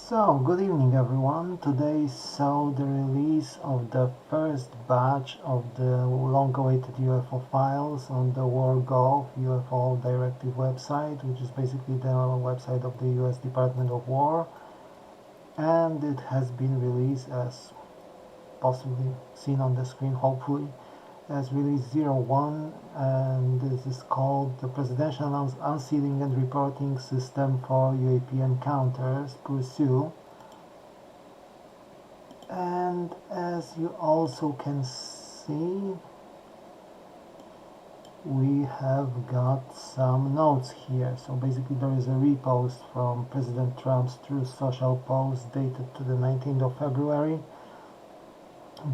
So, good evening everyone. Today saw the release of the first batch of the long-awaited UFO files on the WarGov UFO Directive website, which is basically the website of the US Department of War, and it has been released as possibly seen on the screen, hopefully, as release 01, and this is called the Presidential Unsealing and Reporting System for UAP Encounters, Pursue. And as you also can see, we have got some notes here. So basically there is a repost from President Trump's Truth Social post dated to the 19th of February.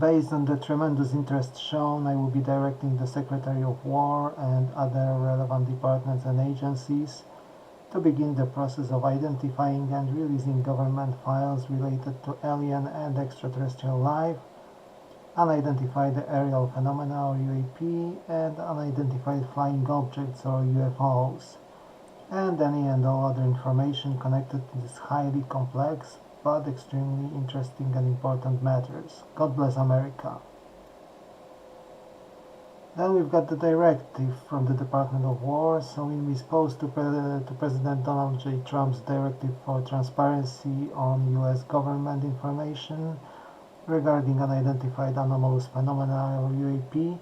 Based on the tremendous interest shown, I will be directing the Secretary of War and other relevant departments and agencies to begin the process of identifying and releasing government files related to alien and extraterrestrial life, unidentified aerial phenomena or UAP, and unidentified flying objects or UFOs, and any and all other information connected to this highly complex but extremely interesting and important matters. God bless America. Then we've got the directive from the Department of War. So in response to President Donald J. Trump's directive for transparency on U.S. government information regarding unidentified anomalous phenomena or UAP,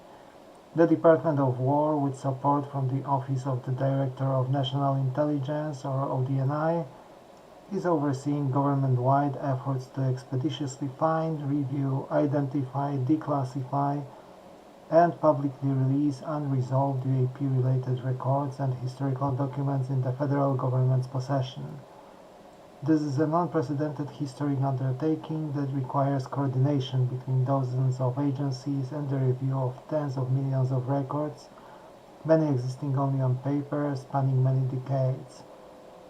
the Department of War, with support from the Office of the Director of National Intelligence or ODNI, is overseeing government-wide efforts to expeditiously find, review, identify, declassify, and publicly release unresolved UAP-related records and historical documents in the federal government's possession. This is an unprecedented historic undertaking that requires coordination between dozens of agencies and the review of tens of millions of records, many existing only on paper, spanning many decades.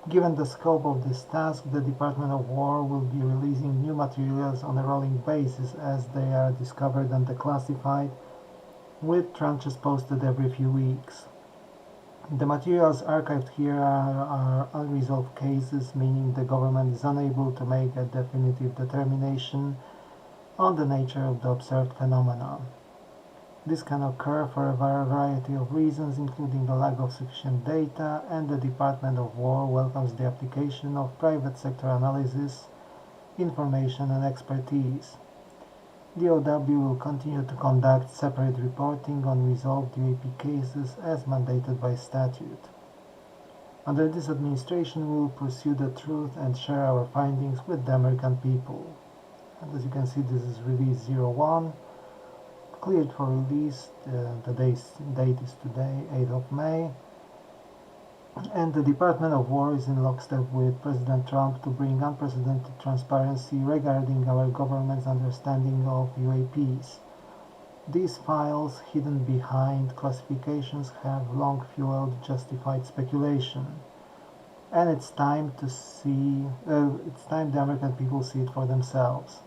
Given the scope of this task, the Department of War will be releasing new materials on a rolling basis as they are discovered and declassified, with tranches posted every few weeks. The materials archived here are unresolved cases, meaning the government is unable to make a definitive determination on the nature of the observed phenomena. This can occur for a variety of reasons, including the lack of sufficient data, and the Department of War welcomes the application of private sector analysis, information, and expertise. DOW will continue to conduct separate reporting on resolved UAP cases as mandated by statute. Under this administration, we will pursue the truth and share our findings with the American people. And as you can see, this is release 01. Cleared for release, the date is today, 8th of May, and the Department of War is in lockstep with President Trump to bring unprecedented transparency regarding our government's understanding of UAPs. These files, hidden behind classifications, have long fueled justified speculation, and it's time the American people see it for themselves.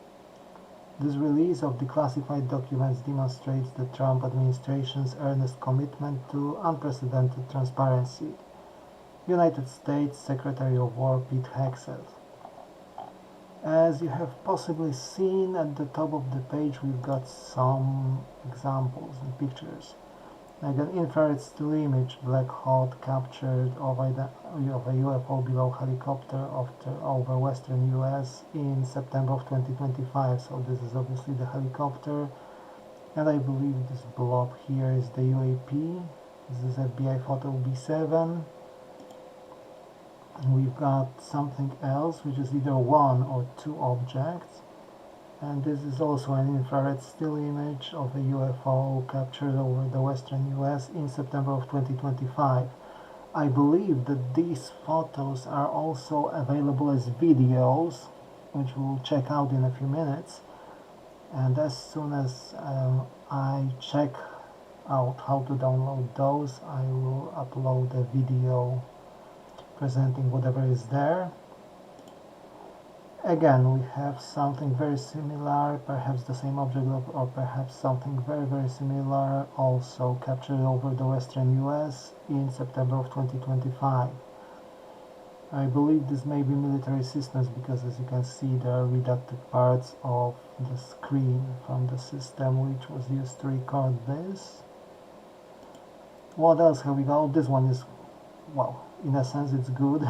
This release of declassified documents demonstrates the Trump administration's earnest commitment to unprecedented transparency. United States Secretary of War Pete Hegseth. As you have possibly seen, at the top of the page we've got some examples and pictures. Like an infrared still image, black hot, captured of a UFO below helicopter over western US in September of 2025. So this is obviously the helicopter, and I believe this blob here is the UAP. This is FBI photo B7. We've got something else, which is either one or two objects. And this is also an infrared still image of a UFO captured over the western US in September of 2025. I believe that these photos are also available as videos, which we'll check out in a few minutes. And as soon as I check out how to download those, I will upload a video presenting whatever is there. Again, we have something very similar, perhaps the same object, or perhaps something very similar, also captured over the western US in September of 2025. I believe this may be military systems because, as you can see, there are reducted parts of the screen from the system which was used to record this. What else have we got? This one is, well, in a sense it's good.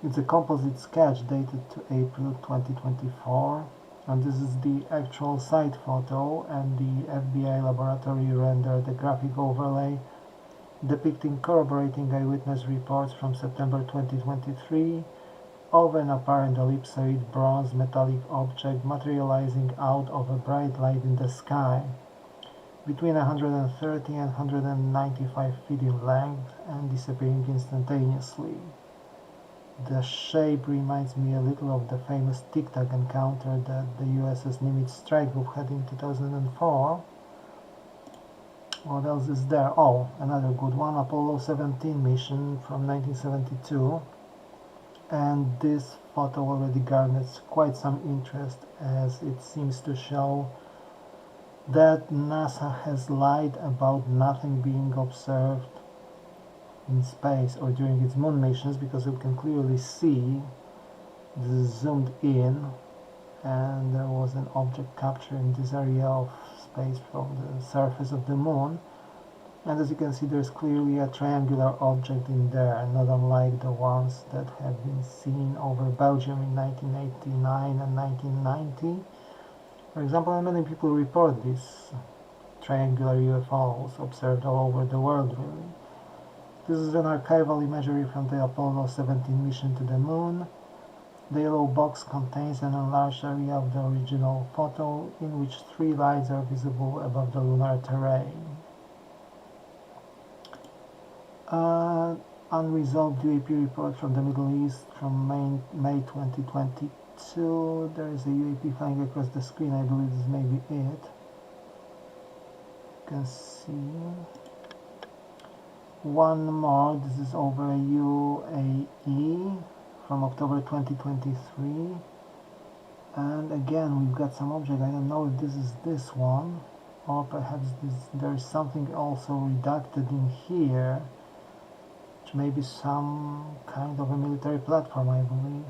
It's a composite sketch dated to April 2024, and this is the actual site photo, and the FBI laboratory rendered a graphic overlay depicting corroborating eyewitness reports from September 2023 of an apparent ellipsoid bronze metallic object materializing out of a bright light in the sky, between 130 and 195 feet in length and disappearing instantaneously. The shape reminds me a little of the famous Tic Tac encounter that the USS Nimitz strike group had in 2004. What else is there? Oh, another good one, Apollo 17 mission from 1972. And this photo already garnered quite some interest, as it seems to show that NASA has lied about nothing being observed in space or during its moon missions, because you can clearly see this is zoomed in and there was an object captured in this area of space from the surface of the moon, and as you can see there's clearly a triangular object in there, not unlike the ones that have been seen over Belgium in 1989 and 1990. For example, and many people report these triangular UFOs observed all over the world, really. This is an archival imagery from the Apollo 17 mission to the moon. The yellow box contains an enlarged area of the original photo, in which 3 lights are visible above the lunar terrain. Unresolved UAP report from the Middle East from May 2022. There is a UAP flying across the screen. I believe this may be it. You can see one more. This is over UAE from October 2023, and again we've got some object. I don't know if this is this one, or perhaps there's something also reducted in here, which may be some kind of a military platform, I believe.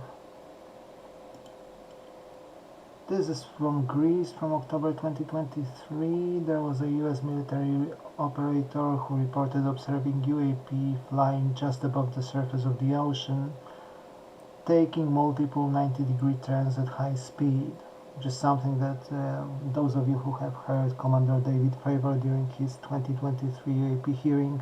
This is from Greece from October 2023. There was a US military operator who reported observing UAP flying just above the surface of the ocean, taking multiple 90-degree turns at high speed, which is something that those of you who have heard Commander David Fravor during his 2023 UAP hearing,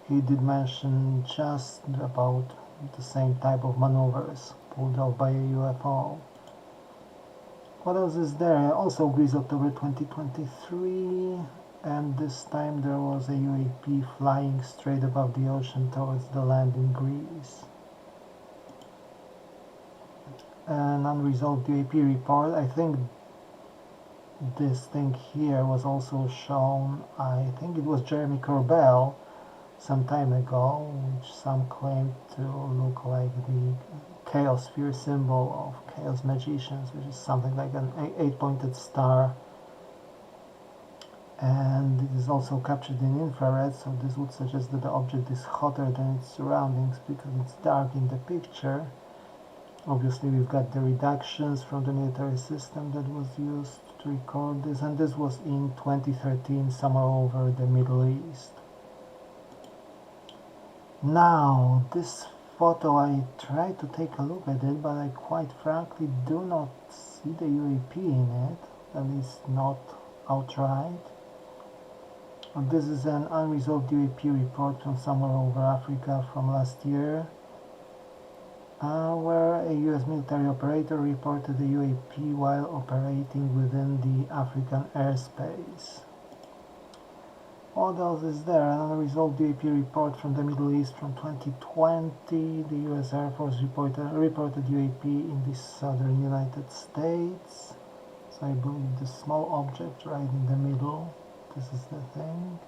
he did mention just about the same type of maneuvers pulled off by a UFO. What else is there? Also Greece, October 2023, and this time there was a UAP flying straight above the ocean towards the land in Greece. An unresolved UAP report. I think this thing here was also shown, I think it was Jeremy Corbell some time ago, which some claimed to look like the chaos sphere symbol of chaos magicians, which is something like an 8-pointed star, and it is also captured in infrared, so this would suggest that the object is hotter than its surroundings because it's dark in the picture. Obviously we've got the reductions from the military system that was used to record this, and this was in 2013 somewhere over the Middle East. Now this photo, I tried to take a look at it, but I quite frankly do not see the UAP in it, at least not outright. And this is an unresolved UAP report from somewhere over Africa from last year, where a US military operator reported a UAP while operating within the African airspace. What else is there? An unresolved UAP report from the Middle East from 2020. The US Air Force reported UAP in the southern United States. So I believe the small object right in the middle, this is the thing.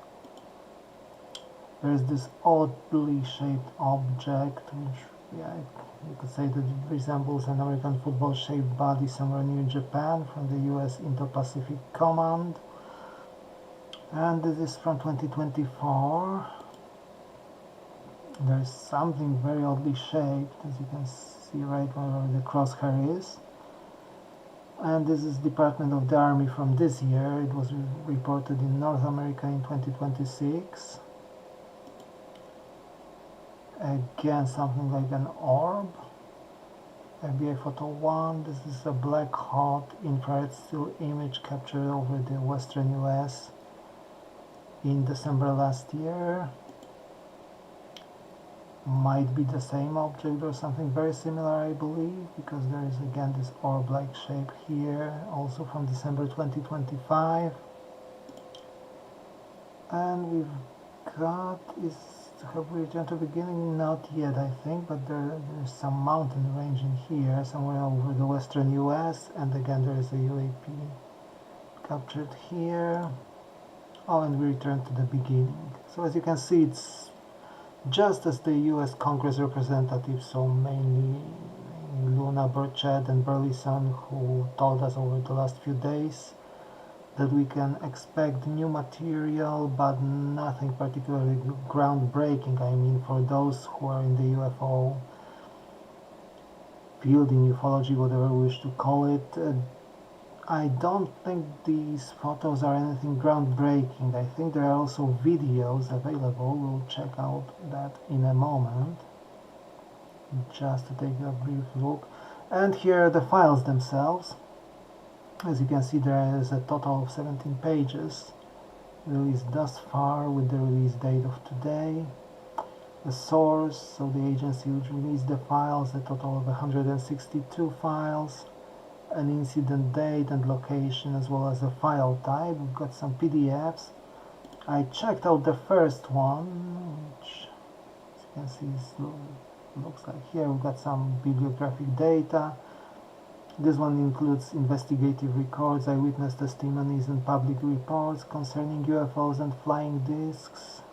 There's this oddly shaped object, which, yeah, you could say that it resembles an American football-shaped body somewhere near Japan from the US Indo-Pacific Command. And this is from 2024. There's something very oddly shaped, as you can see right where the crosshair is. And this is Department of the Army from this year. It was reported in North America in 2026. Again, something like an orb. FBI photo 1. This is a black hot infrared still image captured over the western US in December last year. Might be the same object or something very similar, I believe, because there is again this orb-like shape here, also from December 2025. And we've got, have we returned to the beginning? Not yet, I think, but there's some mountain range in here, somewhere over the western US, and again there is a UAP captured here. Oh, and we return to the beginning. So as you can see, it's just as the US Congress representatives, so mainly Luna Burchett and Burleson, who told us over the last few days that we can expect new material, but nothing particularly groundbreaking. I mean, for those who are in the UFO field, in ufology, whatever we wish to call it, I don't think these photos are anything groundbreaking. I think there are also videos available. We'll check out that in a moment. Just to take a brief look. And here are the files themselves. As you can see, there is a total of 17 pages released thus far with the release date of today. The source, so the agency which released the files, a total of 162 files. An incident date and location, as well as a file type. We've got some PDFs. I checked out the first one, which, as you can see, looks like here. We've got some bibliographic data. This one includes investigative records, eyewitness testimonies, and public reports concerning UFOs and flying discs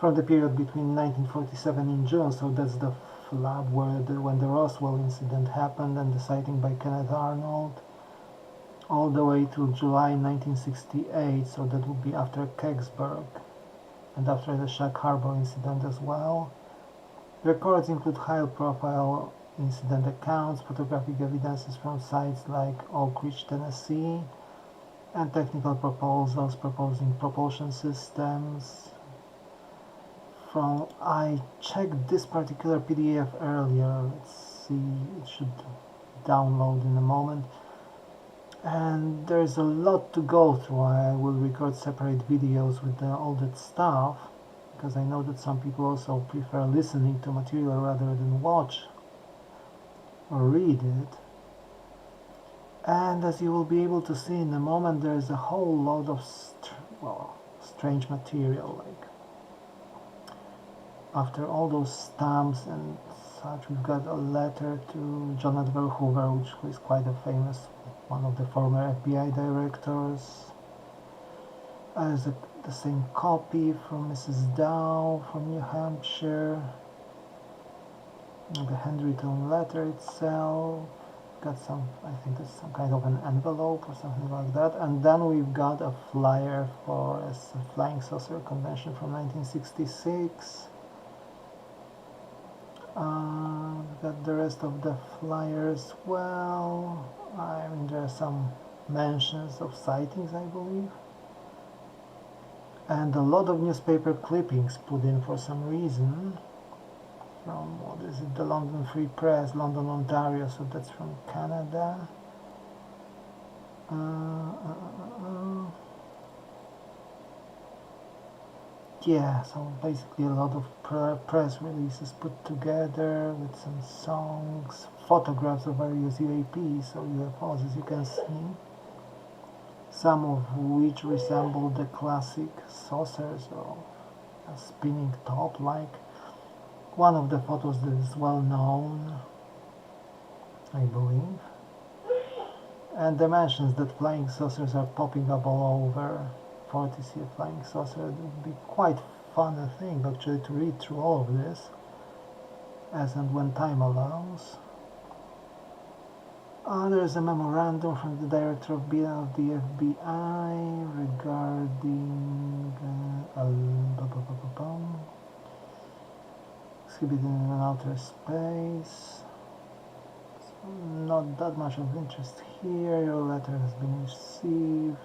from the period between 1947 in June, so that's the lab when the Roswell incident happened and the sighting by Kenneth Arnold, all the way to July 1968, so that would be after Kecksburg and after the Shag Harbor incident as well. Records include high-profile incident accounts, photographic evidences from sites like Oak Ridge, Tennessee, and technical proposals proposing propulsion systems. I checked this particular PDF earlier. Let's see, it should download in a moment. And there's a lot to go through. I will record separate videos with all that stuff, because I know that some people also prefer listening to material rather than watch or read it. And as you will be able to see in a moment, there's a whole lot of strange material, like after all those stamps and such, we've got a letter to John Edgar Hoover, which is quite a famous, one of the former FBI directors. There's the same copy from Mrs. Dow from New Hampshire. The handwritten letter itself. Got some, I think that's some kind of an envelope or something like that. And then we've got a flyer for a flying saucer convention from 1966. Got the rest of the flyers. Well, I mean, there are some mentions of sightings, I believe, and a lot of newspaper clippings put in for some reason from, what is it, the London Free Press, London, Ontario, so that's from Canada. Yeah, so basically a lot of press releases put together with some songs, photographs of various UAPs or UFOs, as you can see, some of which resemble the classic saucers or a spinning top, like one of the photos that is well known, I believe, and the mentions that flying saucers are popping up all over. For to see a flying saucer, it would be quite fun, I think, actually, to read through all of this, as and when time allows. There's a memorandum from the director of the FBI regarding exhibited in outer space. So not that much of interest here. Your letter has been received.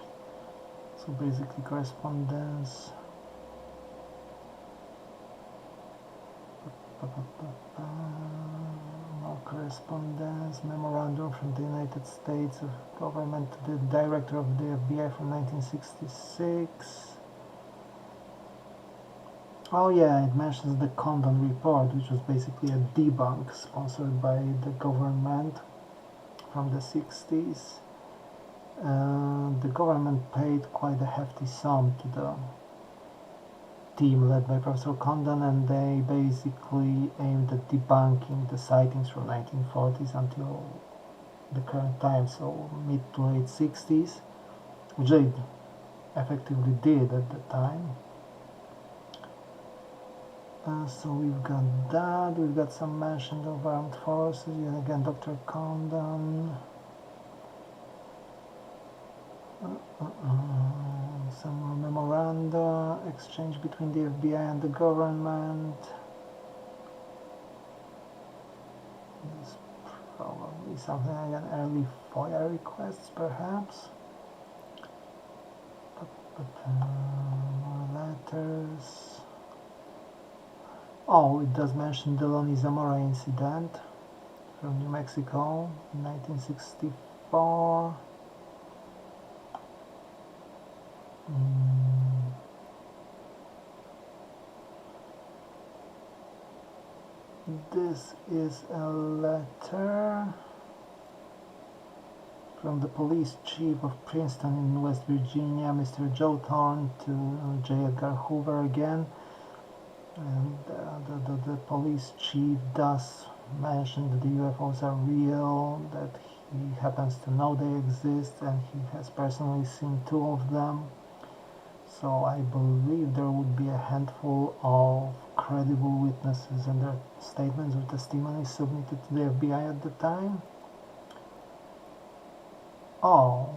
So basically correspondence. More correspondence. Memorandum from the United States of government to the director of the FBI from 1966. Oh yeah, it mentions the Condon report, which was basically a debunk sponsored by the government from the 60s. The government paid quite a hefty sum to the team led by Professor Condon, and they basically aimed at debunking the sightings from 1940s until the current time, so mid to late 60s, which they effectively did at the time. So we've got that, we've got some mention of armed forces, yet again Dr. Condon. Some more memoranda exchange between the FBI and the government. This is probably something like an early FOIA request, perhaps. More letters. Oh, it does mention the Lonnie Zamora incident from New Mexico in 1964. This is a letter from the police chief of Princeton in West Virginia, Mr. Joe Thorne, to J. Edgar Hoover again. And the police chief does mention that the UFOs are real, that he happens to know they exist, and he has personally seen 2 of them. So I believe there would be a handful of credible witnesses and their statements or testimonies submitted to the FBI at the time. Oh,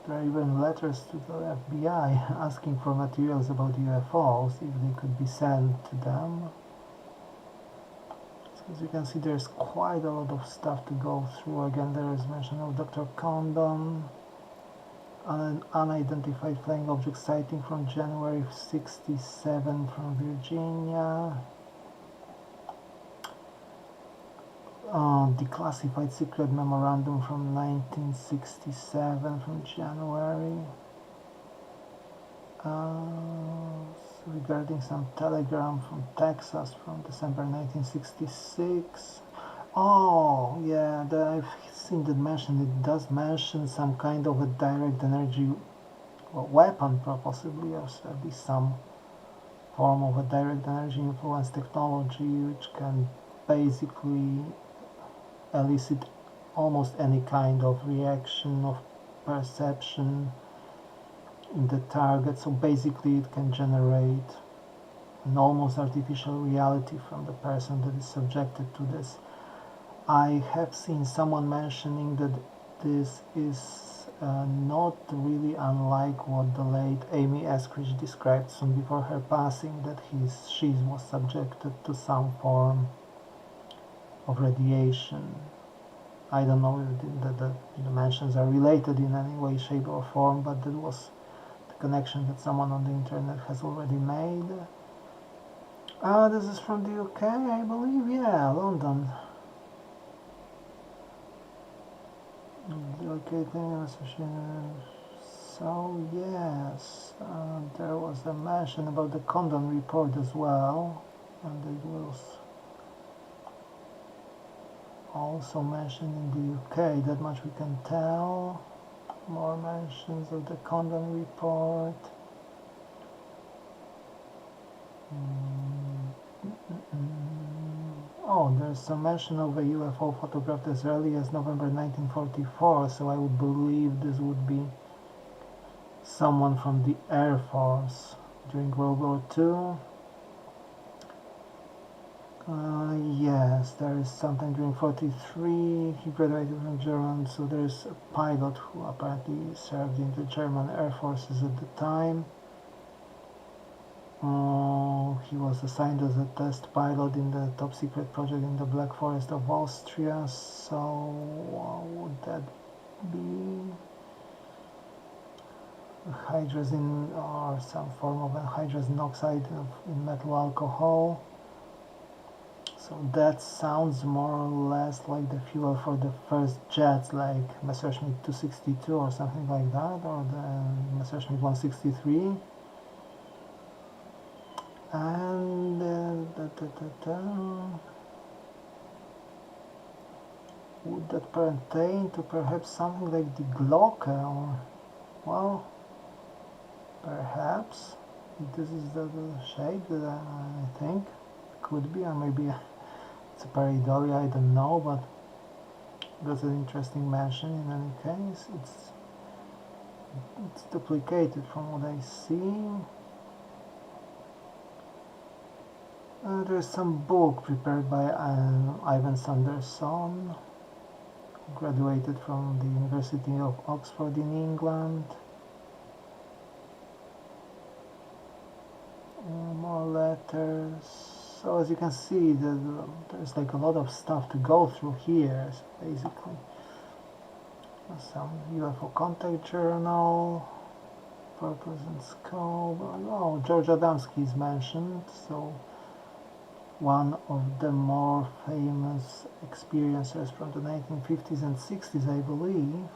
there are even letters to the FBI asking for materials about UFOs, if they could be sent to them. So as you can see, there's quite a lot of stuff to go through. Again, there is mention of Dr. Condon, an unidentified flying object sighting from January 67 from Virginia. Declassified secret memorandum from 1967 from January. Regarding some telegram from Texas from December 1966. Oh, yeah, I've seen that mentioned. It does mention some kind of a direct energy weapon, possibly, or at least some form of a direct energy influence technology, which can basically elicit almost any kind of reaction of perception in the target. So basically it can generate an almost artificial reality from the person that is subjected to this. I have seen someone mentioning that this is not really unlike what the late Amy Eskridge described soon before her passing, that she was subjected to some form of radiation. I don't know if the dimensions are related in any way, shape or form, but that was the connection that someone on the internet has already made. This is from the UK, I believe, yeah, London. So yes, there was a mention about the Condon report as well, and it was also mentioned in the UK, that much we can tell. More mentions of the Condon report. Oh, there's some mention of a UFO photographed as early as November 1944, so I would believe this would be someone from the Air Force during World War II. Yes, there is something during 43. He graduated from German, so there's a pilot who apparently served in the German Air Forces at the time. He was assigned as a test pilot in the top secret project in the Black Forest of Austria. So would that be hydrazine or some form of hydrazine oxide in metal alcohol? So that sounds more or less like the fuel for the first jets, like Messerschmitt 262 or something like that, or the Messerschmitt 163. And would that pertain to perhaps something like the Glocke, or, well, perhaps this is the shape that I think could be, or maybe it's a pareidolia, I don't know, but that's an interesting mention. In any case, it's duplicated from what I see. There's some book prepared by Ivan Sanderson, who graduated from the University of Oxford in England. More letters. So as you can see, there's like a lot of stuff to go through here, basically. Some UFO contact journal, purpose and scope. Oh, George Adamski is mentioned, so one of the more famous experiencers from the 1950s and 60s, I believe.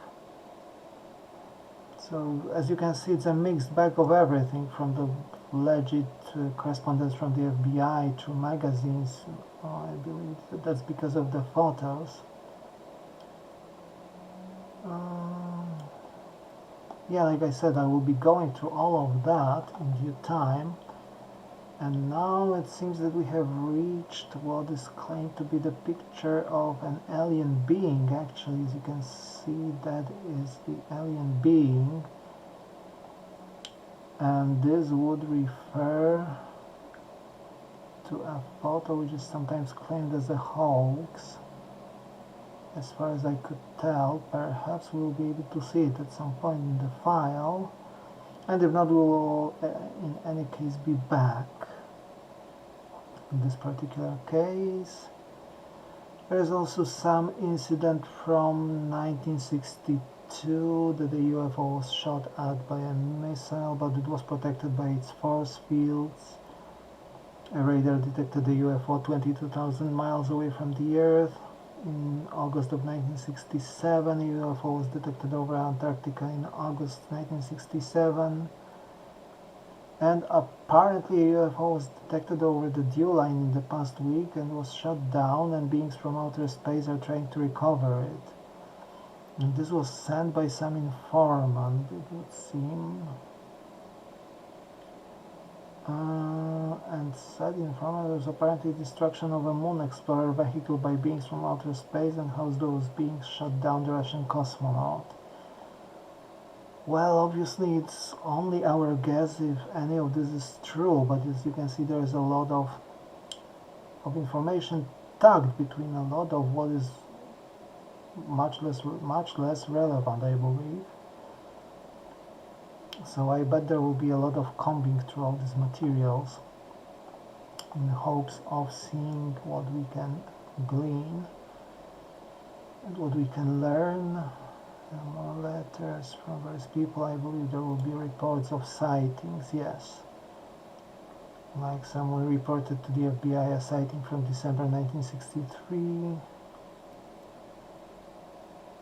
So as you can see, it's a mixed bag of everything, from the legit correspondence from the FBI to magazines. I believe that's because of the photos. Yeah, like I said, I will be going through all of that in due time. And now it seems that we have reached what is claimed to be the picture of an alien being. Actually, as you can see, that is the alien being. And this would refer to a photo which is sometimes claimed as a hoax. As far as I could tell, perhaps we'll be able to see it at some point in the file. And if not, we will in any case be back. In this particular case, there is also some incident from 1962 that the UFO was shot at by a missile, but it was protected by its force fields. A radar detected the UFO 22,000 miles away from the Earth. In August of 1967, a UFO was detected over Antarctica in August 1967. And apparently a UFO was detected over the Dew Line in the past week and was shot down, and beings from outer space are trying to recover it. And this was sent by some informant, it would seem. And said informant there was apparently destruction of a Moon Explorer vehicle by beings from outer space, and how those beings shot down the Russian cosmonaut. Well, obviously it's only our guess if any of this is true, but as you can see, there is a lot of information tucked between a lot of what is much less relevant, I believe. So I bet there will be a lot of combing through all these materials in hopes of seeing what we can glean and what we can learn. More letters from various people. I believe there will be reports of sightings, yes. Like someone reported to the FBI a sighting from December 1963.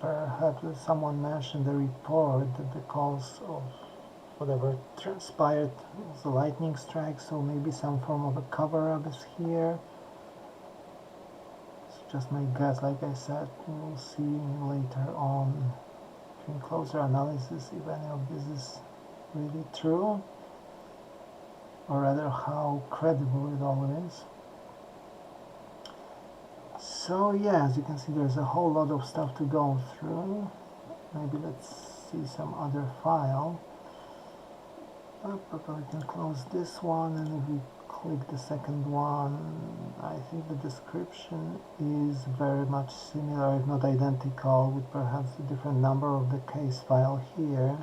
Perhaps someone mentioned the report that the cause of whatever transpired was a lightning strike, so maybe some form of a cover-up is here. It's just my guess, like I said. We'll see later on in closer analysis if any of this is really true, or rather how credible it all is. So yeah, as you can see, there's a whole lot of stuff to go through. Maybe let's see some other file. We can close this one, and if we click the second one, I think the description is very much similar, if not identical, with perhaps a different number of the case file here.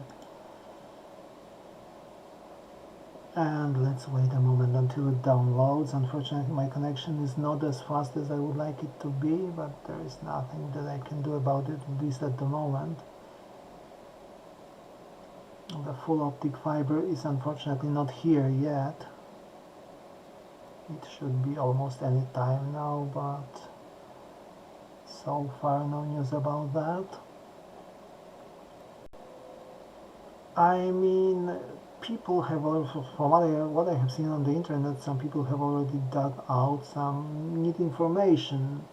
And let's wait a moment until it downloads. Unfortunately, my connection is not as fast as I would like it to be, but there is nothing that I can do about it, at least at the moment. The full optic fiber is unfortunately not here yet. It should be almost any time now, but so far no news about that. I mean, people have also, from what I have seen on the internet, some people have already dug out some neat information,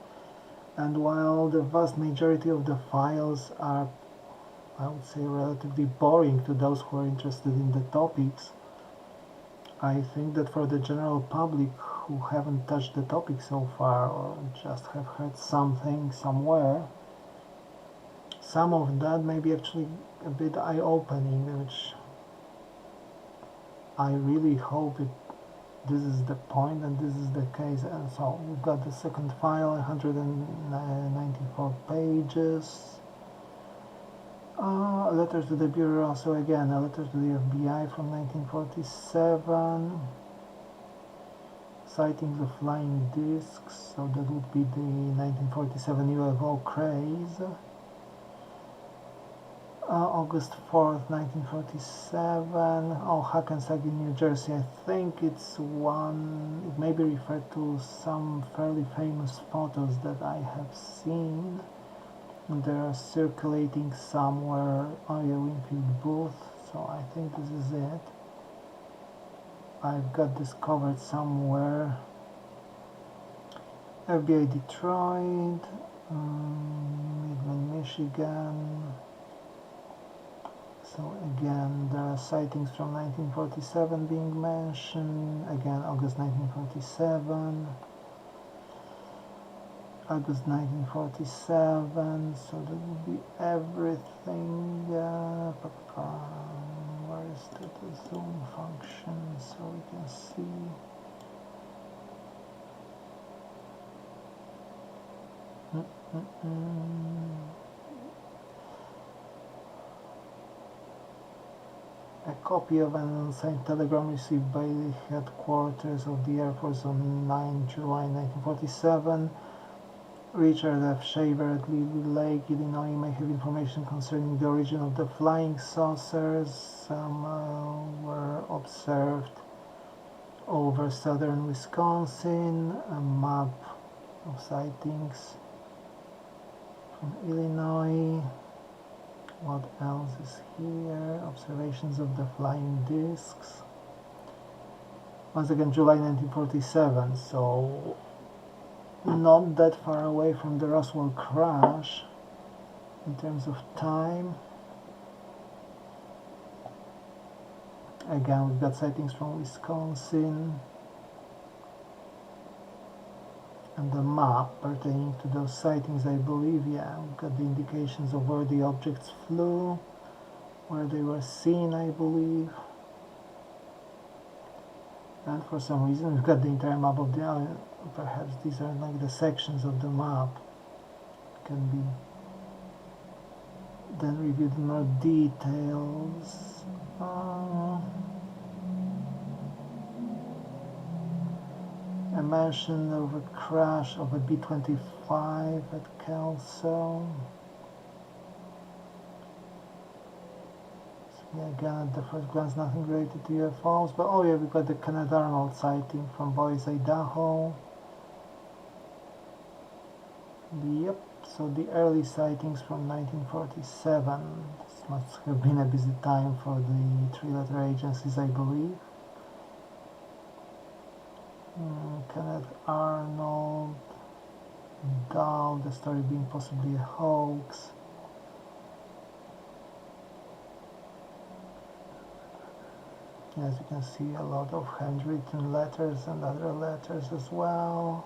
and while the vast majority of the files are, I would say, relatively boring to those who are interested in the topics, I think that for the general public who haven't touched the topic so far or just have heard something somewhere, some of that may be actually a bit eye-opening, which I really hope this is the point and this is the case. And so we've got the second file, 194 pages. Letter to the Bureau, so again a letter to the FBI from 1947. Sightings of flying discs, so that would be the 1947 UFO craze. August 4th, 1947, Hackensack in New Jersey. I think it may be referred to some fairly famous photos that I have seen. They're circulating somewhere. Oh yeah, Winfield booth, so I think this is it. I've got this covered somewhere. FBI Detroit, Midland, Michigan. So again, there are sightings from 1947 being mentioned. Again, August 1947. August 1947. So that would be everything. Where is the zoom function so we can see? A copy of an unsigned telegram received by the headquarters of the Air Force on 9 July 1947. Richard F. Shaver at Lily Lake, Illinois, may have information concerning the origin of the flying saucers. Some were observed over southern Wisconsin. A map of sightings from Illinois. What else is here? Observations of the flying discs. Once again, July 1947, so not that far away from the Roswell crash in terms of time. Again, we've got sightings from Wisconsin. And the map pertaining to those sightings, I believe, yeah, we've got the indications of where the objects flew, where they were seen, I believe. And for some reason, we've got the entire map of the island. Perhaps these are like the sections of the map. Can be then reviewed in more details. A mention of a crash of a B-25 at Kelso. So yeah, again, at the first glance, nothing related to UFOs, but oh yeah, we've got the Kenneth Arnold sighting from Boise, Idaho. Yep, so the early sightings from 1947. This must have been a busy time for the three-letter agencies, I believe. Kenneth Arnold, Dahl, the story being possibly a hoax. As you can see, a lot of handwritten letters and other letters as well.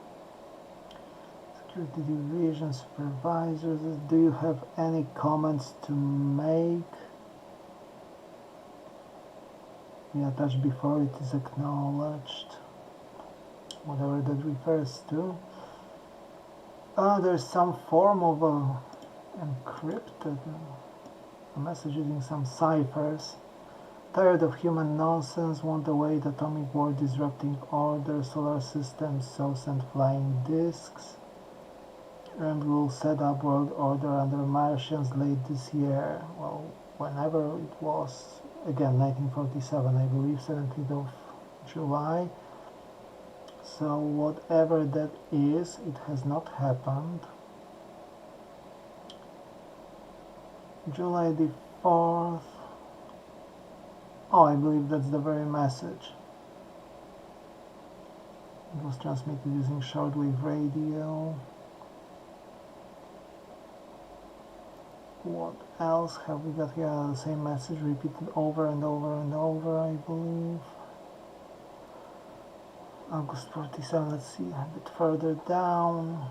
Security Division supervisors, do you have any comments to make? We attached before, it is acknowledged. Whatever that refers to. There's some form of encrypted a message using some ciphers. Tired of human nonsense, want await atomic war disrupting order, solar system, so send flying discs. And will set up world order under Martians late this year. Well, whenever it was, again, 1947, I believe, 17th of July. So whatever that is, it has not happened. July the 4th. Oh, I believe that's the very message. It was transmitted using shortwave radio. What else have we got here? The same message repeated over and over and over, I believe. August 47, let's see a bit further down.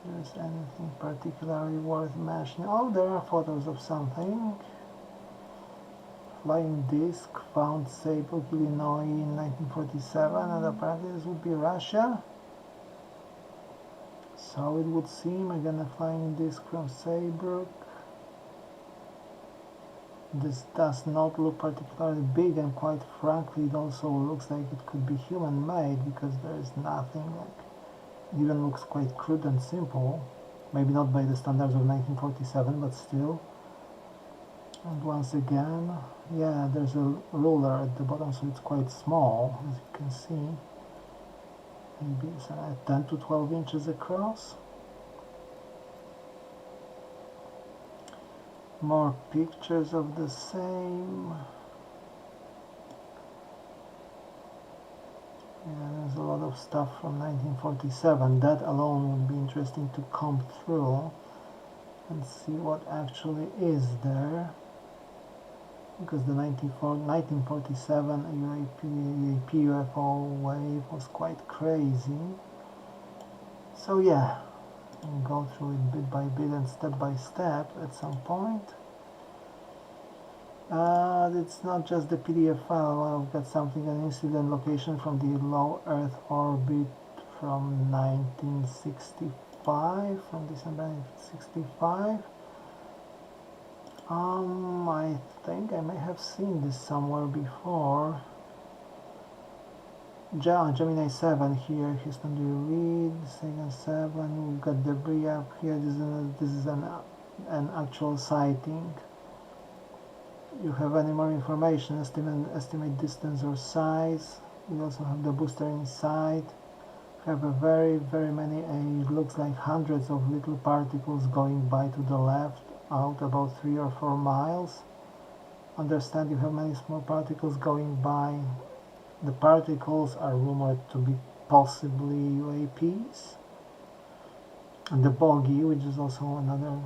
If there's anything particularly worth mentioning. Oh, there are photos of something. Flying disc found Saybrook, Illinois in 1947, and apparently this would be Russia. So it would seem, again, a flying disc from Saybrook. This does not look particularly big, and quite frankly it also looks like it could be human made, because there is nothing, like, it even looks quite crude and simple, maybe not by the standards of 1947, but still. And once again, yeah, there's a ruler at the bottom, so it's quite small, as you can see, maybe it's 10 to 12 inches across. More pictures of the same. Yeah, there's a lot of stuff from 1947. That alone would be interesting to comb through and see what actually is there. Because the 1947 UAP UFO wave was quite crazy. So yeah, we'll go through it bit by bit and step by step at some point. It's not just the PDF file. I've got something, an incident location from the low Earth orbit from 1965, from December 1965. I think I may have seen this somewhere before. Gemini 7 here, Houston, do you read? Sagan 7, we've got debris up here. This is an actual sighting. You have any more information, estimate distance or size. We also have the booster inside. We have a very many, it looks like hundreds of little particles going by to the left, out about 3 or 4 miles. Understand you have many small particles going by. The particles are rumored to be possibly UAPs. And the bogey, which is also another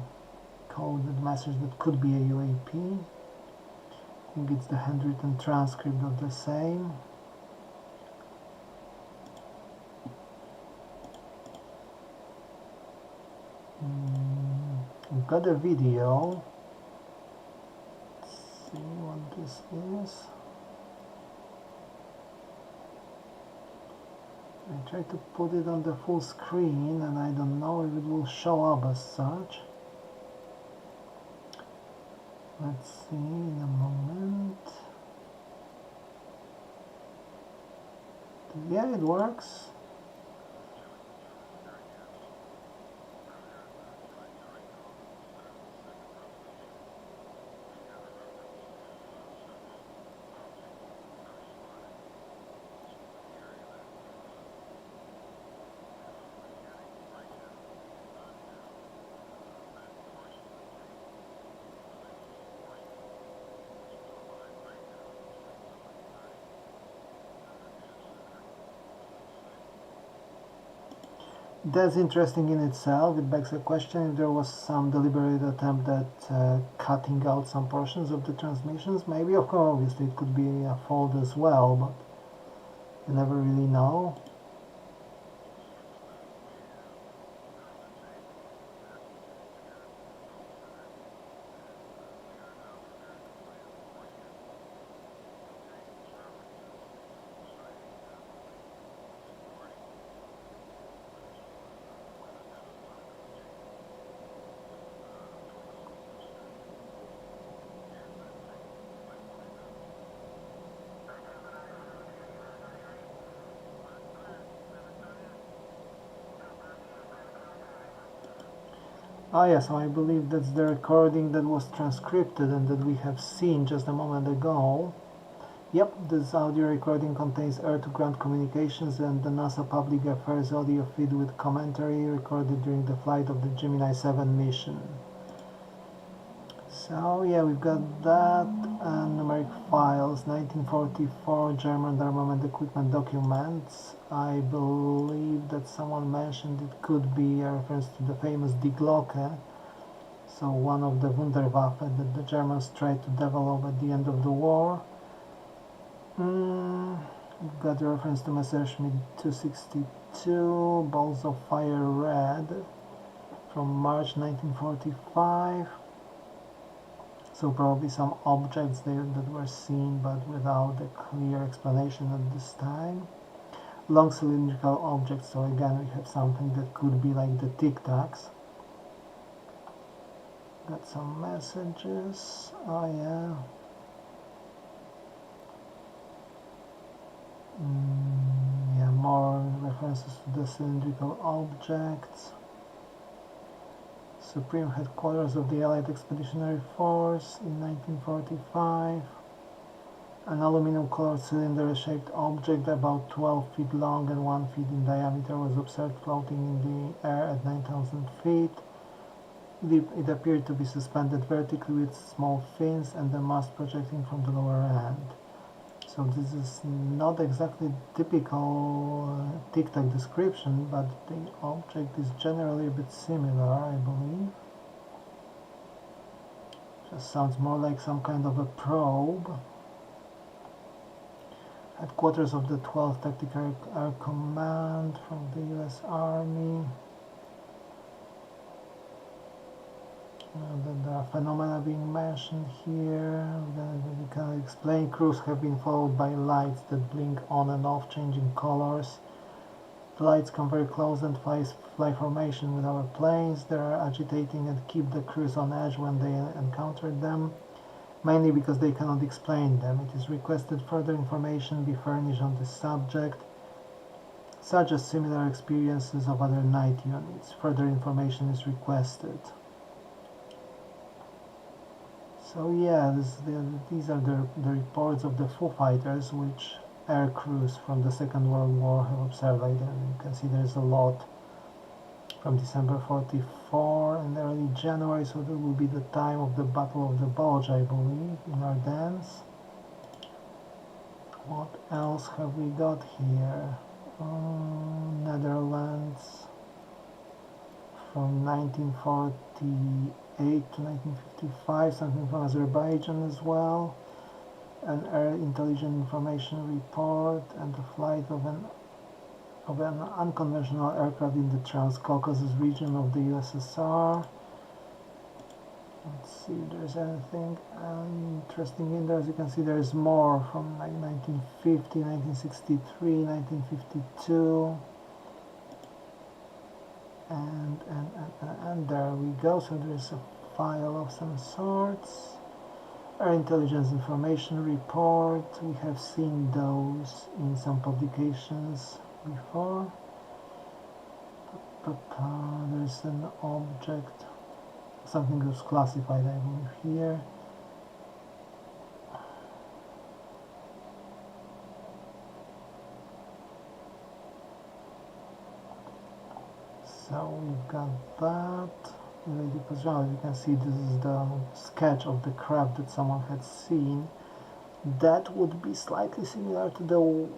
coded message that could be a UAP. I think it's the handwritten transcript of the same. We've got a video. Let's see what this is. I tried to put it on the full screen and I don't know if it will show up as such. Let's see in a moment. Yeah, it works. That's interesting in itself. It begs a question if there was some deliberate attempt at cutting out some portions of the transmissions. Maybe, of course, obviously it could be a fault as well, but you never really know. Oh yeah, so I believe that's the recording that was transcribed and that we have seen just a moment ago. Yep, this audio recording contains air-to-ground communications and the NASA Public Affairs audio feed with commentary recorded during the flight of the Gemini 7 mission. So yeah, we've got that and numeric files, 1944 German armament equipment documents. I believe that someone mentioned it could be a reference to the famous Die Glocke, so one of the Wunderwaffe that the Germans tried to develop at the end of the war. We've got a reference to Messerschmitt 262, Balls of Fire Red from March 1945. So probably some objects there that were seen but without a clear explanation at this time. Long cylindrical objects, so again we have something that could be like the Tic Tacs. Got some messages, oh yeah. Yeah, more references to the cylindrical objects. Supreme headquarters of the Allied Expeditionary Force in 1945. An aluminum-colored cylinder-shaped object about 12 feet long and 1 foot in diameter was observed floating in the air at 9,000 feet. It appeared to be suspended vertically with small fins and the mast projecting from the lower end. So this is not exactly typical Tic Tac description, but the object is generally a bit similar, I believe. Just sounds more like some kind of a probe. Headquarters of the 12th Tactical Air Command from the US Army. There are phenomena being mentioned here. We can explain. Crews have been followed by lights that blink on and off, changing colors. The lights come very close and fly formation with our planes. They are agitating and keep the crews on edge when they encounter them, mainly because they cannot explain them. It is requested further information be furnished on this subject, such as similar experiences of other night units. Further information is requested. So yeah, these are the reports of the Foo Fighters, which air crews from the Second World War have observed. You can see there's a lot from December 44 and early January, so that will be the time of the Battle of the Bulge, I believe, in Ardennes. What else have we got here? Netherlands from 1948 to 1955, something from Azerbaijan as well, an air intelligence information report, and the flight of an unconventional aircraft in the Trans-Caucasus region of the USSR. Let's see if there's anything interesting in there. As you can see, there's more from like 1950, 1963, 1952. And there we go. So there's a file of some sorts. Air intelligence information report. We have seen those in some publications before. There's an object, something that's classified, I believe, here. So we've got that related position. As you can see, this is the sketch of the craft that someone had seen. That would be slightly similar to the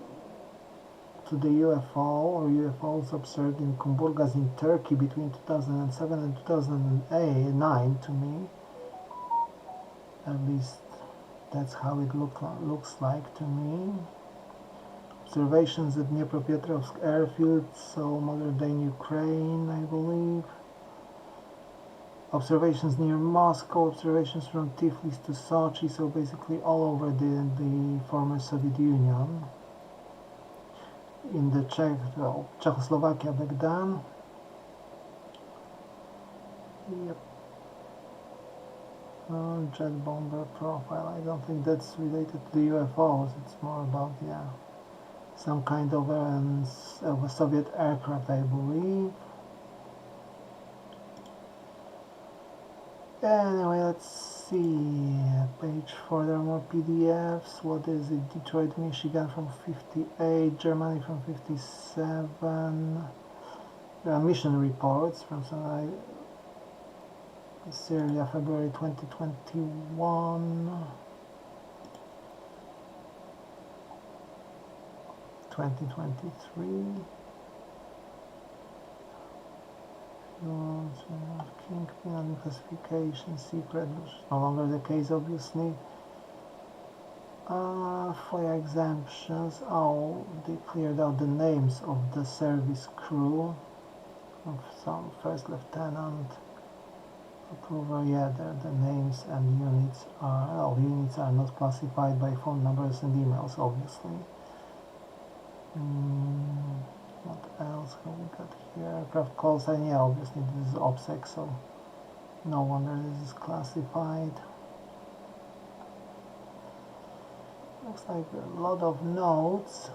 UFO or UFOs observed in Kumburgaz in Turkey between 2007 and 2009 to me. At least that's how it looks like to me. Observations at Dnipropetrovsk airfield, so modern-day Ukraine, I believe. Observations near Moscow, observations from Tiflis to Sochi, so basically all over the former Soviet Union. In the Czechoslovakia back then. Yep. Jet bomber profile. I don't think that's related to the UFOs. It's more about, yeah, some kind of a Soviet aircraft, I believe. Anyway, let's see. Page 4, there are more PDFs. What is it? Detroit, Michigan from 58, Germany from 57. There are mission reports from Syria, February 2021. 2023. Kingpin classification, secret, no longer the case obviously. FOIA exemptions, oh, they cleared out the names of the service crew, of some first lieutenant, approval, yeah, the names and units are not classified by phone numbers and emails, obviously. What else have we got here? Aircraft call sign, yeah, obviously this is OPSEC, so no wonder this is classified. Looks like a lot of notes.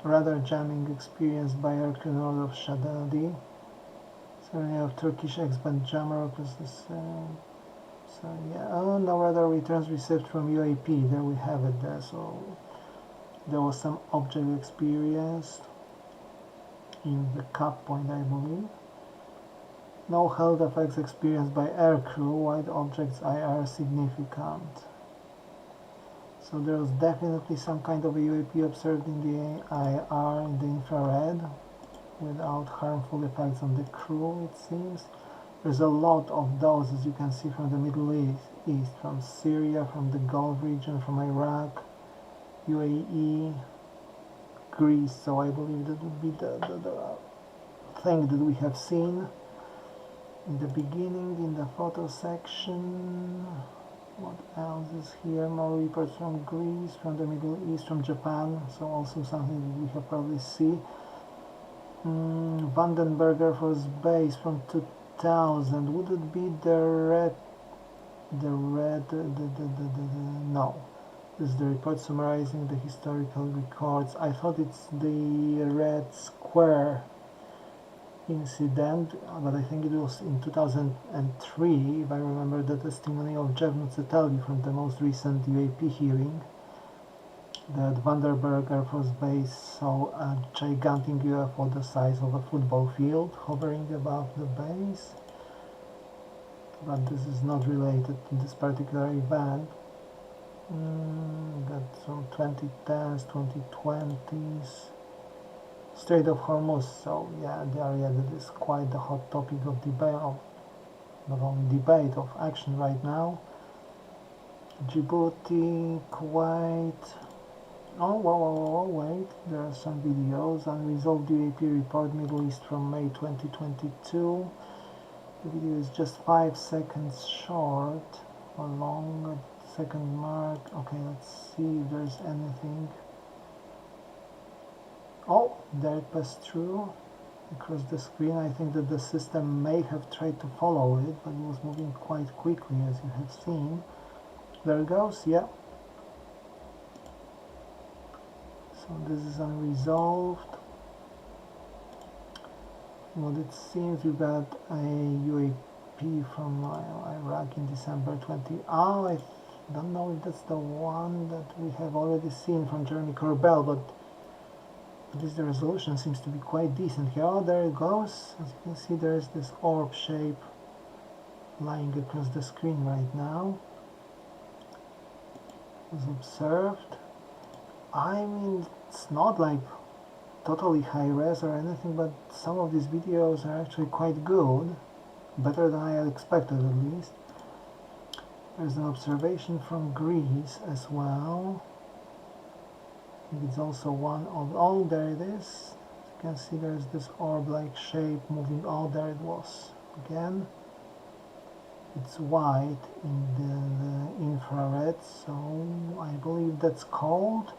Rather jamming experience by aircrew north of Shadadi. Certainly of Turkish expat jammer because this. So yeah, oh, no radar returns received from UAP. There we have it there. So there was some object experience in the cap point, I believe. No health effects experienced by aircrew. White objects IR significant. So there was definitely some kind of a UAP observed in the IR, in the infrared, without harmful effects on the crew, it seems. There's a lot of those, as you can see, from the Middle East, from Syria, from the Gulf region, from Iraq, UAE, Greece. So I believe that would be the thing that we have seen in the beginning, in the photo section. What else is here? More reports from Greece, from the Middle East, from Japan. So also something that we have probably seen. Vandenberg Air Force Base from 2000. Would it be the no. This is the report summarizing the historical records. I thought it's the Red Square incident, but I think it was in 2003, if I remember the testimony of Jeff Nucitelli from the most recent UAP hearing, that Vandenberg Air Force Base saw a gigantic UFO the size of a football field hovering above the base. But this is not related to this particular event. Got some 2010s, 2020s. Strait of Hormuz, so yeah, the area that is quite the hot topic of debate, not only debate, of action right now. Djibouti, Kuwait. Oh, wait, there are some videos. Unresolved UAP report, Middle East from May 2022. The video is just 5 seconds short, or long, second mark. Okay, let's see if there's anything. Oh, there it passed through across the screen. I think that the system may have tried to follow it, but it was moving quite quickly, as you have seen. There it goes, yeah. So this is unresolved. What it seems, we got a UAP from Iraq in December 20. Oh, I don't know if that's the one that we have already seen from Jeremy Corbell, but at least the resolution seems to be quite decent here. Oh, there it goes. As you can see, there's this orb shape lying across the screen right now. It was observed. I mean, it's not like totally high res or anything, but some of these videos are actually quite good. Better than I had expected, at least. There's an observation from Greece as well. I think it's also one of, oh, there it is. You can see there's this orb-like shape moving. Oh, there it was again. It's white in the infrared, so I believe that's cold.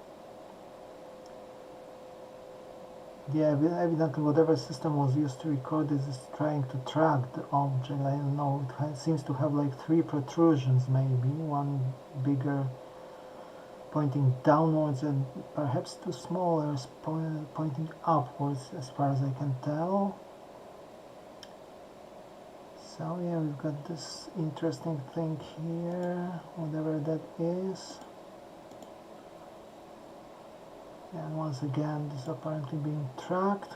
Yeah, evidently whatever system was used to record this is trying to track the object. I don't know, it seems to have like 3 protrusions maybe, one bigger pointing downwards and perhaps 2 smaller pointing upwards, as far as I can tell. So yeah, we've got this interesting thing here, whatever that is. And once again, this is apparently being tracked.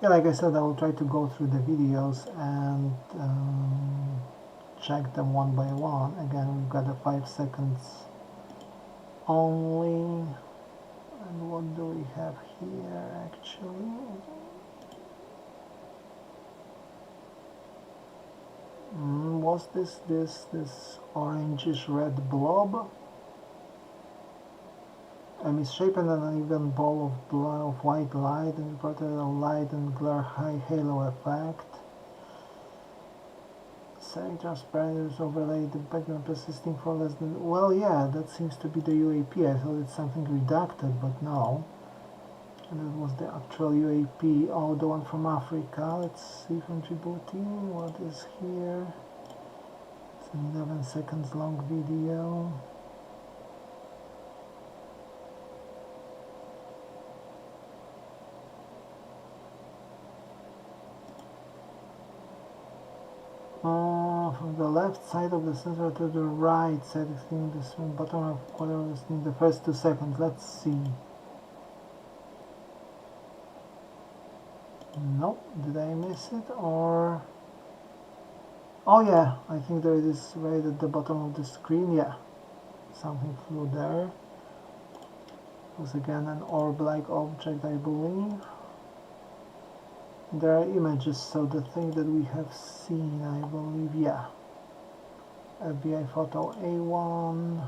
Yeah, like I said, I will try to go through the videos and check them one by one. Again, we've got a 5 seconds only. And what do we have here actually? Was this orangish red blob? A misshapen and uneven ball of white light and reported a light and glare high halo effect. Semi-transparent overlaid the background persisting for less than... Well, yeah, that seems to be the UAP. I thought it's something redacted, but no. And that was the actual UAP. Oh, the one from Africa. Let's see from Djibouti. What is here? It's an 11 seconds long video. From the left side of the sensor to the right side, extending the bottom of quarter in the first 2 seconds. Let's see. Nope, did I miss it or... Oh yeah, I think there it is right at the bottom of the screen. Yeah, something flew there. It was again an orb-like object, I believe. There are images, so the thing that we have seen, I believe, yeah. FBI photo A1.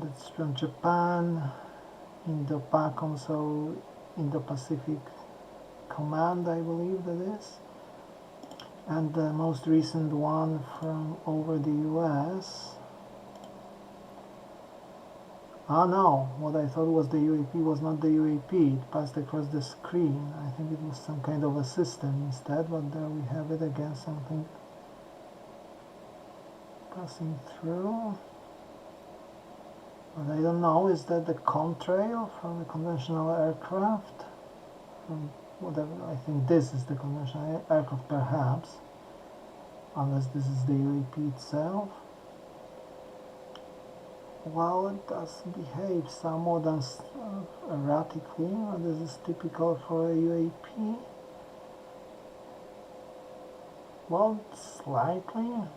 That's from Japan. Indo-PACOM, so Indo-Pacific Command, I believe that is. And the most recent one from over the US. Ah no, what I thought was the UAP was not the UAP, it passed across the screen. I think it was some kind of a system instead, but there we have it again, something passing through. But I don't know, is that the contrail from the conventional aircraft? From whatever, I think this is the conventional aircraft perhaps, unless this is the UAP itself. Well, it does behave somewhat erratically, but this is typical for a UAP. Well, slightly.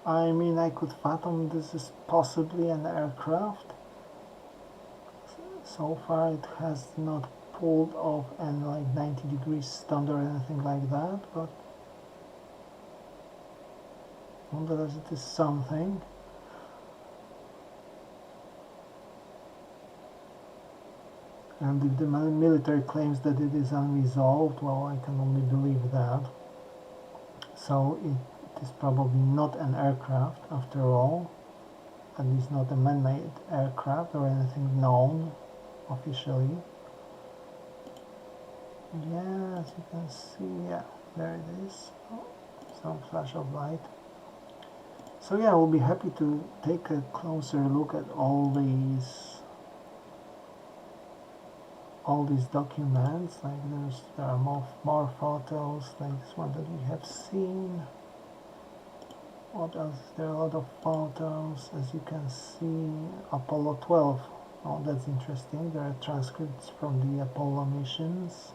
I mean, I could fathom this is possibly an aircraft. So far it has not pulled off and like 90 degrees stunt or anything like that, but nonetheless it is something. And if the military claims that it is unresolved, well, I can only believe that. So it is probably not an aircraft after all, at least not a man-made aircraft or anything known officially. Yeah, as you can see, yeah, there it is. Oh, some flash of light. So yeah, we'll be happy to take a closer look at all these documents. Like there are more photos like this one that we have seen. What else? There are a lot of photos, as you can see. Apollo 12. Oh, that's interesting. There are transcripts from the Apollo missions.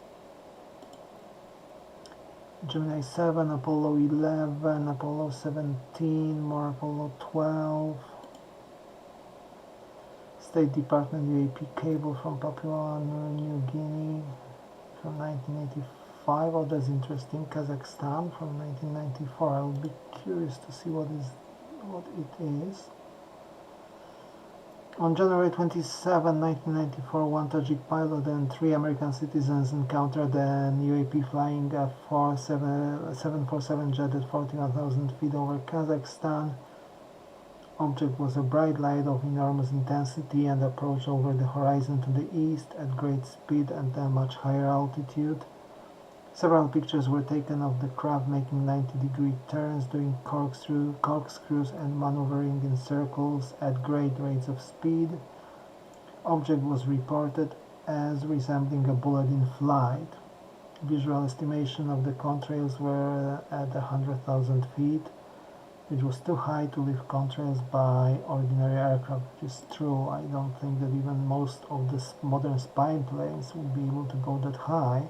Gemini 7, Apollo 11, Apollo 17, more Apollo 12. State Department UAP cable from Papua New Guinea from 1985. Oh, that's interesting. Kazakhstan from 1994. I would be curious to see what it is. On January 27, 1994, one Tajik pilot and 3 American citizens encountered an UAP flying a 747 jet at 41,000 feet over Kazakhstan. Object was a bright light of enormous intensity and approached over the horizon to the east at great speed and a much higher altitude. Several pictures were taken of the craft making 90-degree turns, doing corkscrews and maneuvering in circles at great rates of speed. Object was reported as resembling a bullet in flight. visual estimation of the contrails were at 100,000 feet, which was too high to lift contrails by ordinary aircraft, which is true. I don't think that even most of the modern spy planes will be able to go that high.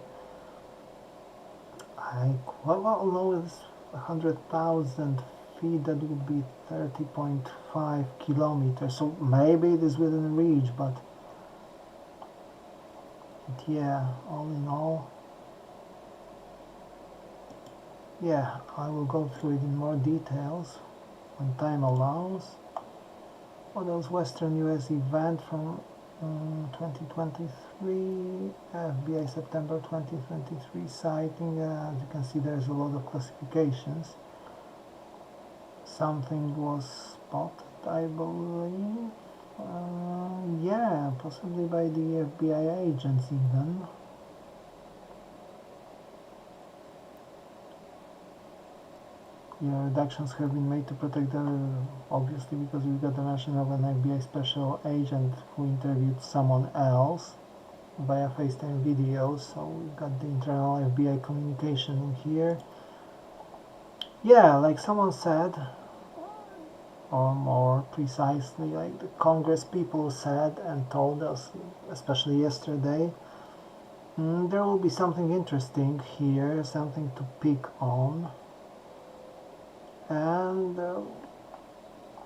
I quite well know it's 100,000 feet, that would be 30.5 kilometers, so maybe it is within reach, but yeah, all in all, yeah, I will go through it in more details when time allows. What else? Western US event from 2023, FBI September 2023 sighting. As you can see, there's a lot of classifications. Something was spotted, I believe. Yeah, possibly by the FBI agents even. Yeah, reductions have been made to protect obviously, because we got the mention of an FBI special agent who interviewed someone else via FaceTime video, so we got the internal FBI communication in here. Yeah, like someone said, or more precisely, like the Congress people said and told us, especially yesterday, there will be something interesting here, something to pick on. And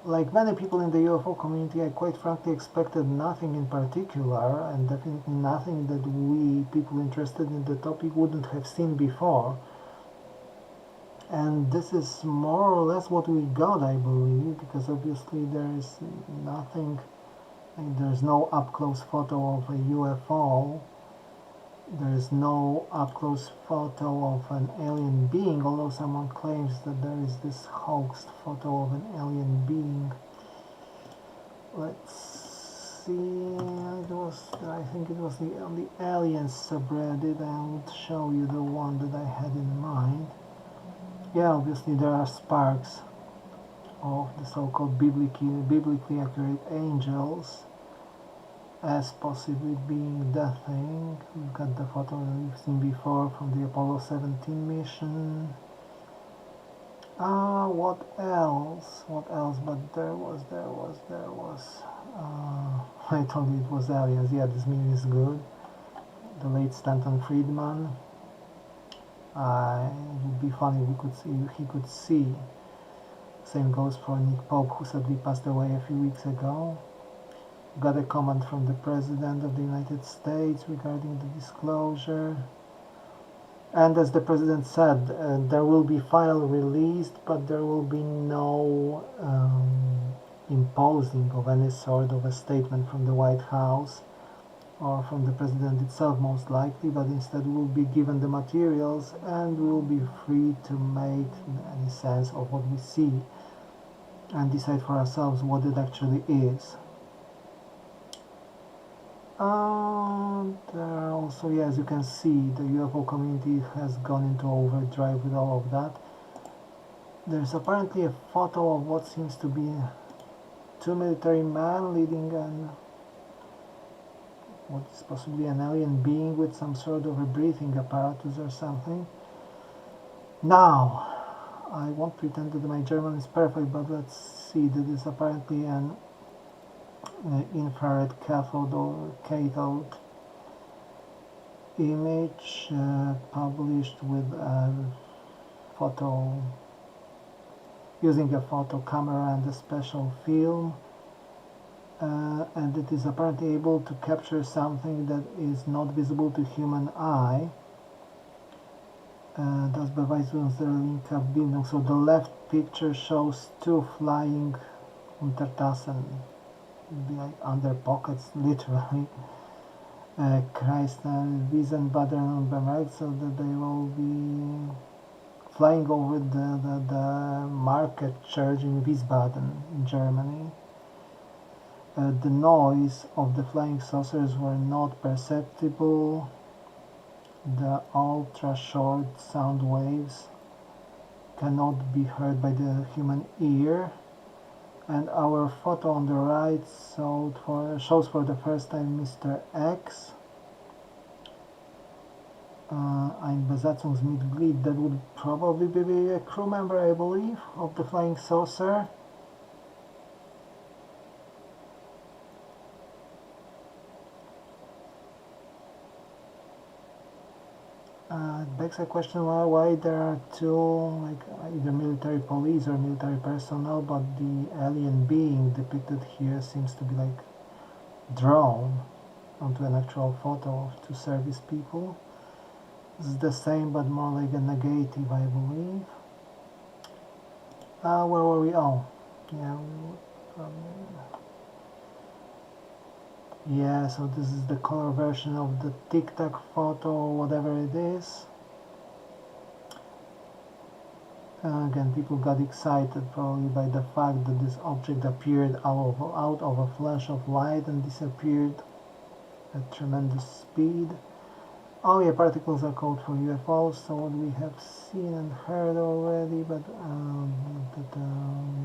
like many people in the UFO community, I quite frankly expected nothing in particular, and definitely nothing that we, people interested in the topic, wouldn't have seen before. And this is more or less what we got, I believe, because obviously there is nothing, like there's no up-close photo of a UFO. There is no up-close photo of an alien being, although someone claims that there is this hoaxed photo of an alien being. Let's see, I think it was on the aliens subreddit. I would show you the one that I had in mind. Yeah, obviously there are sparks of the so-called biblically accurate angels as possibly being the thing. We've got the photo that we've seen before from the Apollo 17 mission. What else? But there was. I told you it was aliens. Yeah, this meme is good. The late Stanton Friedman. It would be funny if he could see. Same goes for Nick Pope, who sadly passed away a few weeks ago. Got a comment from the President of the United States regarding the disclosure. And as the President said, there will be file released, but there will be no imposing of any sort of a statement from the White House or from the President itself, most likely, but instead we will be given the materials and we will be free to make any sense of what we see and decide for ourselves what it actually is. There are also, yeah, as you can see, the UFO community has gone into overdrive with all of that. There's apparently a photo of what seems to be two military men leading what is possibly an alien being with some sort of a breathing apparatus or something. Now, I won't pretend that my German is perfect, but let's see, that is apparently an infrared cathode or cathode image published with a photo, using a photo camera and a special film, and it is apparently able to capture something that is not visible to human eye. Das beweist unsere linke Abbildung. So the left picture shows two flying Untertassen, like under pockets, literally. Kreisler Wiesenbaden bemerkt, so that they will be flying over the market church in Wiesbaden, in Germany. The noise of the flying saucers were not perceptible. The ultra-short sound waves cannot be heard by the human ear. And our photo on the right shows for the first time Mr. X. Ein Besatzungsmitglied, that would probably be a crew member, I believe, of the flying saucer. It begs a question why there are two, like, either military police or military personnel, but the alien being depicted here seems to be like drawn onto an actual photo of two service people. It's the same, but more like a negative, I believe. Where were we? Oh, yeah. Yeah, so this is the color version of the Tic Tac photo, whatever it is. Again, people got excited probably by the fact that this object appeared out of a flash of light and disappeared at tremendous speed. Oh yeah, particles are code for UFOs, so what we have seen and heard already, but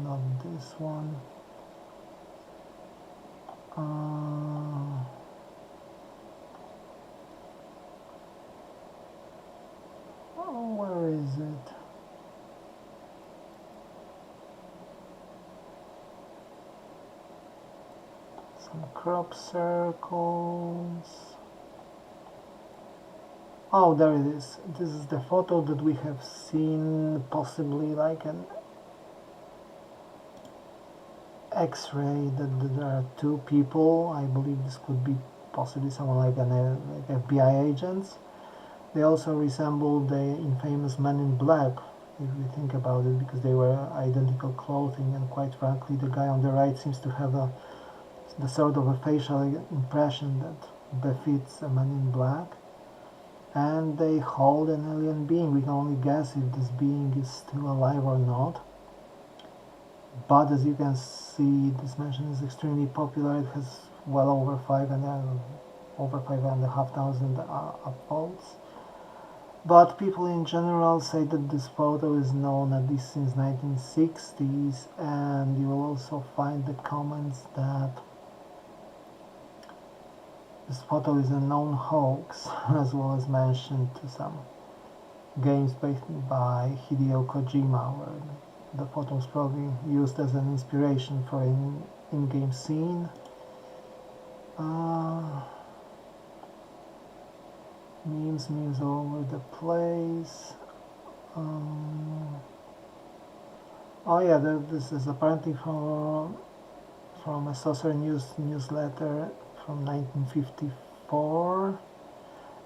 not this one. Oh, where is it? Some crop circles. Oh, there it is. This is the photo that we have seen, possibly like an X-ray, that there are two people. I believe this could be possibly someone like like FBI agents. They also resemble the infamous Men in Black, if we think about it, because they wear identical clothing, and quite frankly, the guy on the right seems to have the sort of a facial impression that befits a Man in Black. And they hold an alien being. We can only guess if this being is still alive or not. But as you can see, this mansion is extremely popular. It has well over 5,500 upvotes. But people in general say that this photo is known at least since 1960s, and you will also find the comments that this photo is a known hoax, as well as mentioned to some games based by Hideo Kojima, where the photo was probably used as an inspiration for an in-game scene. Memes all over the place. Oh yeah, this is apparently from a Saucer newsletter from 1954.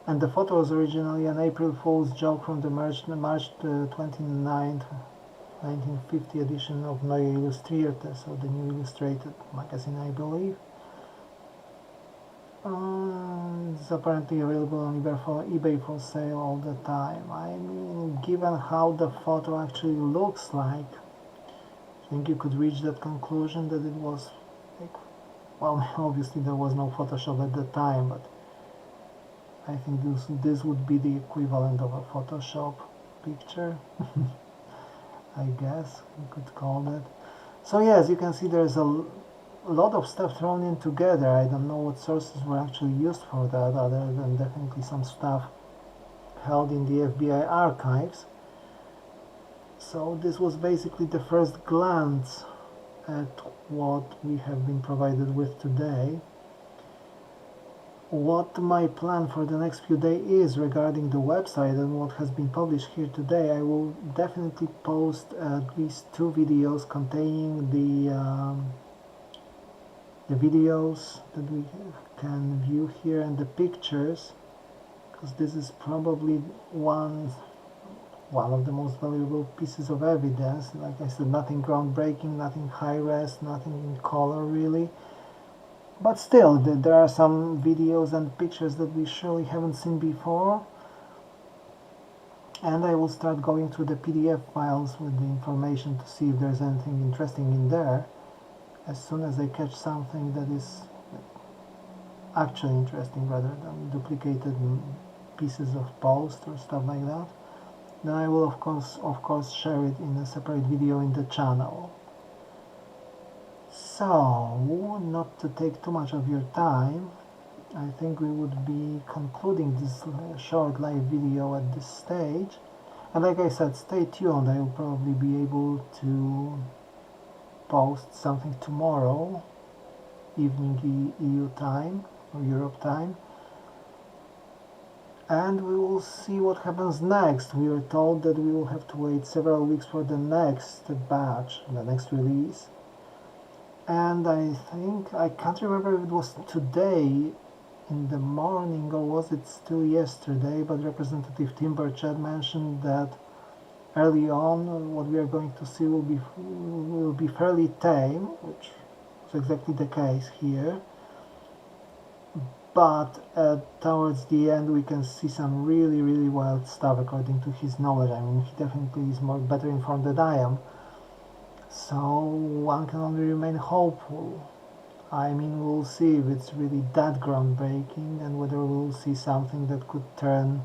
And the photo was originally an April Fool's joke from the March 29th, 1950 edition of Neue Illustrierte, so the New Illustrated magazine, I believe. It's apparently available on eBay for sale all the time. I mean, given how the photo actually looks like, I think you could reach that conclusion that it was, like, well, obviously there was no Photoshop at the time, but I think this would be the equivalent of a Photoshop picture. I guess you could call that. So yeah, as you can see, there's a lot of stuff thrown in together. I don't know what sources were actually used for that, other than definitely some stuff held in the FBI archives. So this was basically the first glance at what we have been provided with today. What my plan for the next few days is regarding the website and what has been published here today, I will definitely post at least 2 videos containing the videos that we can view here and the pictures, because this is probably one of the most valuable pieces of evidence. Like I said, nothing groundbreaking, nothing high-res, nothing in color really. But still, there are some videos and pictures that we surely haven't seen before. And I will start going through the PDF files with the information to see if there's anything interesting in there. As soon as I catch something that is actually interesting rather than duplicated pieces of post or stuff like that, then I will of course share it in a separate video in the channel. So, not to take too much of your time, I think we would be concluding this short live video at this stage. And like I said, stay tuned. I will probably be able to post something tomorrow evening EU time or Europe time, and we will see what happens next. We were told that we will have to wait several weeks for the next batch, the next release, and I think, I can't remember if it was today in the morning or was it still yesterday, but Representative Tim Burchett mentioned that early on what we are going to see will be fairly tame, which is exactly the case here, but towards the end we can see some really wild stuff according to his knowledge. I mean, he definitely is better informed than I am, so one can only remain hopeful. I mean, we'll see if it's really that groundbreaking and whether we'll see something that could turn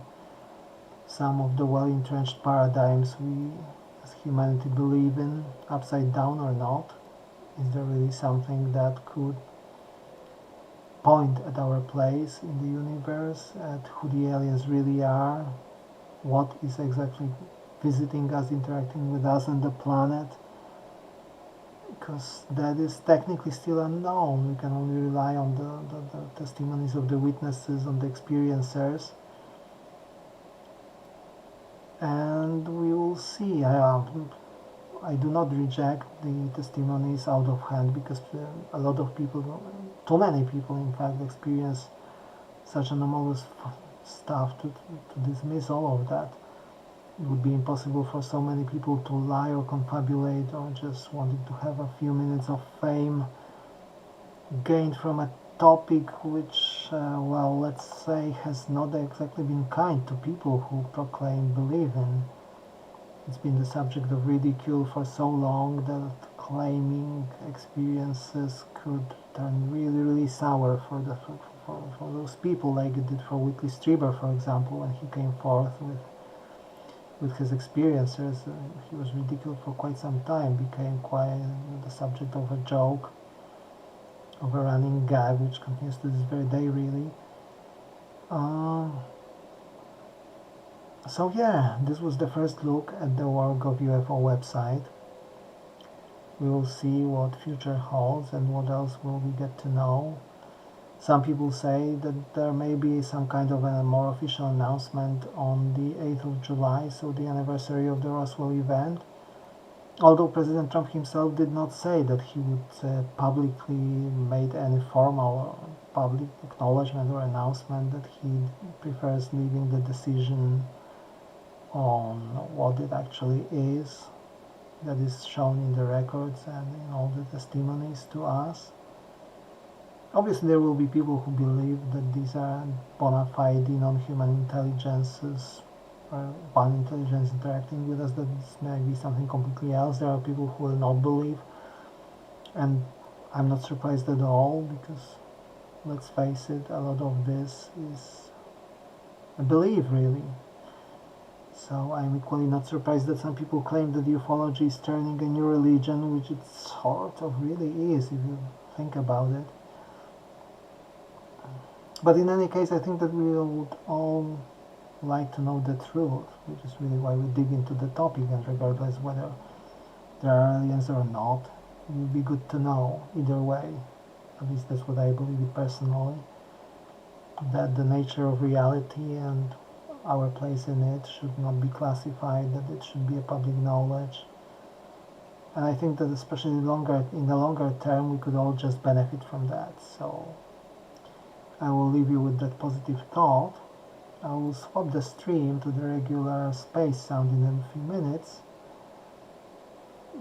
some of the well-entrenched paradigms we as humanity believe in upside down or not. Is there really something that could point at our place in the universe, at who the aliens really are, what is exactly visiting us, interacting with us and the planet? Because that is technically still unknown. We can only rely on the testimonies of the witnesses, on the experiencers, and we will see. I do not reject the testimonies out of hand, because a lot of people, too many people in fact, experience such anomalous stuff to dismiss all of that. It would be impossible for so many people to lie or confabulate or just wanting to have a few minutes of fame gained from a topic which, well, let's say, has not exactly been kind to people who proclaim belief in. It's been the subject of ridicule for so long that claiming experiences could turn really sour for those people, like it did for Whitley Strieber, for example, when he came forth with his experiences. He was ridiculed for quite some time, became quite the subject of a joke, of a running gag, which continues to this very day, really. So yeah, this was the first look at the War.gov UFO website. We will see what future holds and what else will we get to know. Some people say that there may be some kind of a more official announcement on the 8th of July, so the anniversary of the Roswell event. Although President Trump himself did not say that he would publicly make any formal public acknowledgement or announcement, that he prefers leaving the decision on what it actually is that is shown in the records and in all the testimonies to us. Obviously, there will be people who believe that these are bona fide non-human intelligences, or one intelligence interacting with us, that this may be something completely else. There are people who will not believe, and I'm not surprised at all, because let's face it, a lot of this is a belief, really. So I'm equally not surprised that some people claim that ufology is turning a new religion, which it sort of really is if you think about it. But in any case, I think that we would all like to know the truth, which is really why we dig into the topic, and regardless whether there are aliens or not, it would be good to know either way. At least that's what I believe it personally, that the nature of reality and our place in it should not be classified, that it should be a public knowledge. And I think that especially in the longer term, we could all just benefit from that. So I will leave you with that positive thought. I will swap the stream to the regular space sound in a few minutes.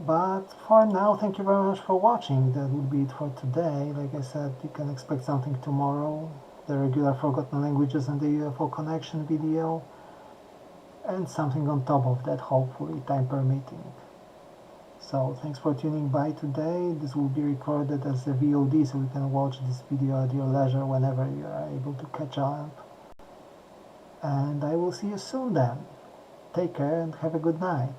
But for now, thank you very much for watching. That would be it for today. Like I said, you can expect something tomorrow, the regular Forgotten Languages and the UFO Connection video, and something on top of that, hopefully, time permitting. So thanks for tuning by today. This will be recorded as a VOD, so you can watch this video at your leisure whenever you are able to catch up. And I will see you soon then. Take care and have a good night.